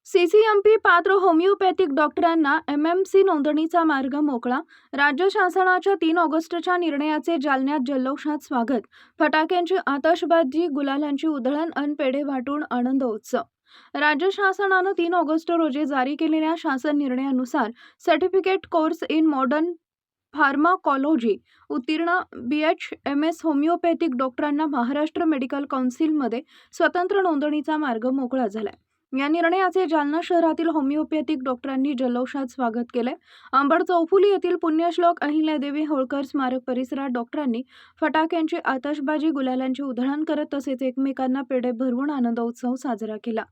CCMP पात्र homeopathic डॉक्टरांना MMC नोंदणीचा मार्ग मोकळा। राज्य शासनाच्या 3 ऑगस्टच्या निर्णयाचे जालन्यात जल्लोषात स्वागत। फटाक्यांची आतषबाजी, गुलालांची उधळण अन पेढे वाटून आनंदोत्सव। राज्य शासनाने 3 ऑगस्ट रोजी जारी केलेल्या शासन निर्णयानुसार सर्टिफिकेट कोर्स इन मॉडर्न फार्माकॉलॉजी उत्तीर्ण BHMS होमिओपॅथिक डॉक्टरांना महाराष्ट्र मेडिकल काउन्सिलमध्ये स्वतंत्र नोंदणीचा मार्ग मोकळा झाला। या निर्णयाचे जालना शहरातील होमिओपॅथिक डॉक्टरांनी जल्लोषात स्वागत केले। अंबड चौफुली येथील पुण्यश्लोक अहिल्यादेवी होळकर स्मारक परिसरात डॉक्टरांनी फटाक्यांची आतषबाजी, गुलालांची उधळण करत तसेच एकमेकांना पेढे भरवून आनंदोत्सव साजरा केला।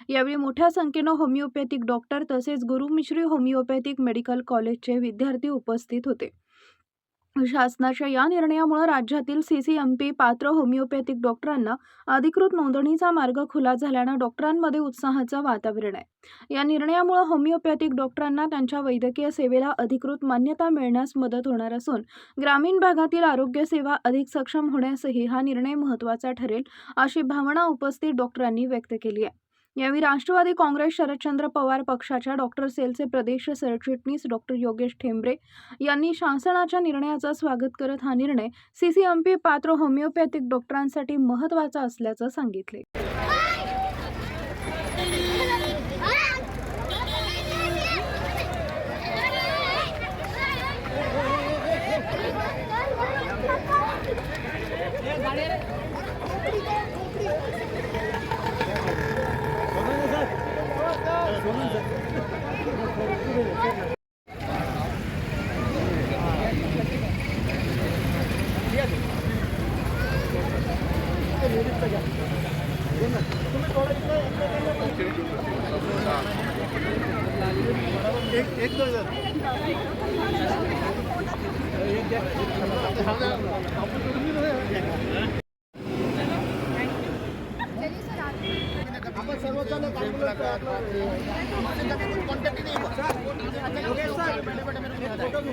यावेळी मोठ्या संख्येने होमिओपॅथिक डॉक्टर तसेच गुरुमिश्री होमिओपॅथिक मेडिकल कॉलेजचे विद्यार्थी उपस्थित होते। शासनाच्या या निर्णयामुळे राज्यातील सीसीएमपी पात्र होमिओपॅथिक डॉक्टरांना अधिकृत नोंदणीचा मार्ग खुला झाल्याने डॉक्टरांमध्ये उत्साहाचं वातावरण आहे। या निर्णयामुळे होमिओपॅथिक डॉक्टरांना त्यांच्या वैद्यकीय सेवेला अधिकृत मान्यता मिळण्यास मदत होणार असून ग्रामीण भागातील आरोग्य सेवा अधिक सक्षम होण्यासही हा निर्णय महत्त्वाचा ठरेल, अशी भावना उपस्थित डॉक्टरांनी व्यक्त केली आहे। यावेळी राष्ट्रवादी काँग्रेस शरदचंद्र पवार पक्षाच्या डॉक्टर सेलचे प्रदेश सरचिटणीस डॉक्टर योगेश ठेंबरे यांनी शासनाच्या निर्णयाचं स्वागत करत हा निर्णय सीसीएमपी पात्र होमिओपॅथिक डॉक्टरांसाठी महत्त्वाचा असल्याचं सांगितले।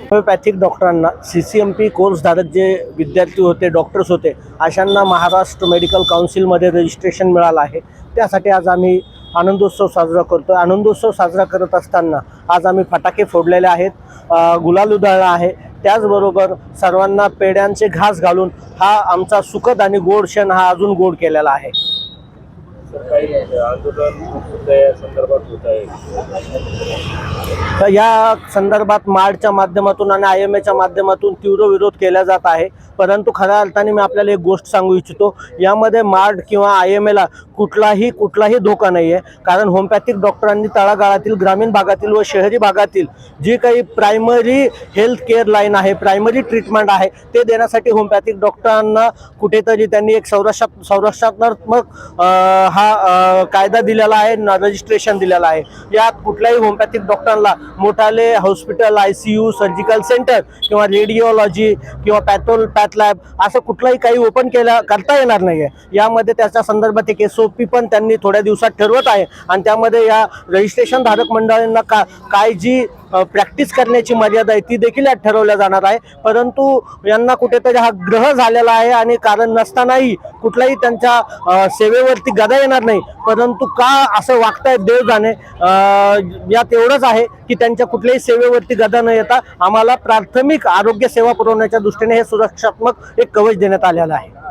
होमिओपॅथिक डॉक्टरांना सीसीएमपी कोर्सधारक जे विद्यार्थी होते, डॉक्टर्स होते, अशांना महाराष्ट्र मेडिकल काउन्सिलमध्ये रजिस्ट्रेशन मिळालं आहे। त्यासाठी आज आम्ही आनंदोत्सव साजरा करतो। आनंदोत्सव साजरा करत असताना आज आम्ही फटाके फोडलेले आहेत, गुलाल उधळला आहे। त्याचबरोबर सर्वांना पेढ्यांचे घास घालून हा आमचा सुखद आणि गोड क्षण हा अजून गोड केलेला आहे। तर या संदर्भात मार्डच्या माध्यमातून आणि IMAच्या माध्यमातून तीव्र विरोध केला जात आहे। परंतु खऱ्या अर्थाने मी आपल्याला एक गोष्ट सांगू इच्छितो, यामध्ये मार्ड किंवा IMAला कुठलाही धोका नाही आहे। कारण होमिओपॅथिक डॉक्टरांनी तळागाळातील, ग्रामीण भागातील व शहरी भागातील जी काही प्रायमरी हेल्थ केअर लाईन आहे, प्रायमरी ट्रीटमेंट आहे, ते देण्यासाठी होमिओपॅथिक डॉक्टरांना कुठेतरी त्यांनी एक संरक्षणात्मक हा कायदा दिलेला आहे, रजिस्ट्रेशन दिलेला आहे। यात कुठल्याही होमिओपॅथिक डॉक्टरांना मोठाले हॉस्पिटल, ICU, सर्जिकल सेंटर किंवा रेडिओलॉजी किंवा पॅथ लॅब असं कुठलाही काही ओपन करता येणार नाही आहे। यामध्ये त्याच्या संदर्भात एक SOP पण त्यांनी थोड्या दिवसात ठरवत आहे आणि त्यामध्ये या रजिस्ट्रेशन धारक मंडळांना काय जी प्रॅक्टिस करण्याची मर्यादा आहे ती देखील यात ठरवल्या जाणार आहे। परंतु यांना कुठेतरी हा ग्रह झालेला आहे आणि कारण नसतानाही कुठलाही त्यांच्या सेवेवरती गदा येणार नाही। परंतु का असं वागतायत देव जाणे। यात एवढंच आहे की त्यांच्या कुठल्याही सेवेवरती गदा न येता आम्हाला प्राथमिक आरोग्य सेवा पुरवण्याच्या दृष्टीने हे सुरक्षात्मक एक कवच देण्यात आलेलं आहे।